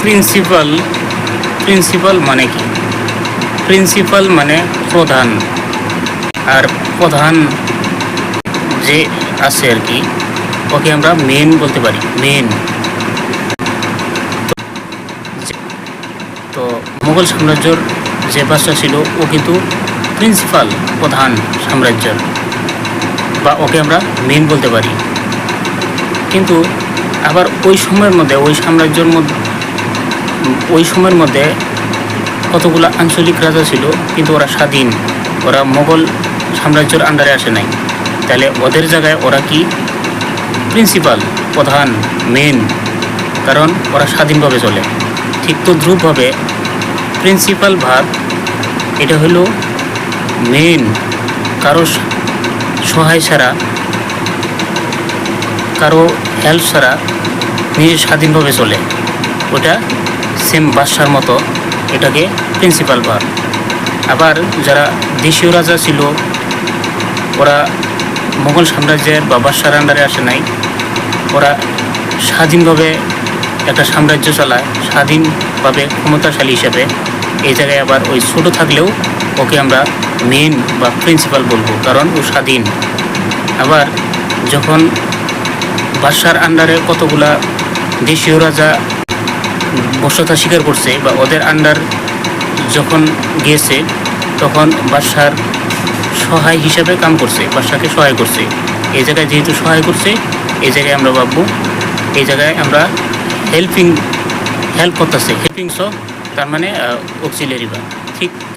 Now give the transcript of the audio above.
Principal principal মানে কি? Principal মানে প্রধান। আর প্রধান যে আছে আর কি, ওকে আমরা মেন বলতে পারি, মেন। তো মুঘল সাম্রাজ্যর যে বাদশা ছিল ও কিন্তু প্রিন্সিপাল, প্রধান সাম্রাজ্যের, বা ওকে আমরা মেন বলতে পারি। কিন্তু আবার ওই সময়ের মধ্যে, ওই সাম্রাজ্যের মধ্যে, ওই সময়ের মধ্যে কতগুলো আঞ্চলিক রাজা ছিল, কিন্তু ওরা স্বাধীন, ওরা মোগল সাম্রাজ্যের আন্ডারে আসে নাই। তাহলে ওদের জায়গায় ওরা কি? প্রিন্সিপাল, প্রধান, মেন, কারণ ওরা স্বাধীনভাবে চলে। ঠিক তদ্রূপভাবে প্রিন্সিপাল ভাব এটা হলো মেন, কারো সহায় ছাড়া, কারো হেল্প ছাড়া নিজে স্বাধীনভাবে চলে, ওটা সেম বাদশার মতো, এটাকে প্রিন্সিপাল ভাব। আবার যারা দেশীয় রাজা ছিল, ওরা মোগল সাম্রাজ্যের বা বাদশার আন্ডারে আসে নাই, ওরা স্বাধীনভাবে একটা সাম্রাজ্য চালায়, স্বাধীনভাবে ক্ষমতাশালী হিসেবে। এই জায়গায় আবার ওই ছোটো থাকলেও ওকে আমরা মেন বা প্রিন্সিপাল বলবো, কারণ ও স্বাধীন। আবার যখন বাদশার আন্ডারে কতগুলা দেশীয় রাজা বশ্যতা স্বীকার করছে বা ওদের আন্ডার যখন গিয়েছে, তখন বাদশার সহায় হিসাবে কাম করছে, বাদশাকে সহায় করছে। এই জায়গায় যেহেতু সহায় করছে, এই জায়গায় আমরা ভাববো, এই জায়গায় আমরা হেল্প করতেছে, হেল্পিং, সো তার মানে অক্সিলারি বা ঠিক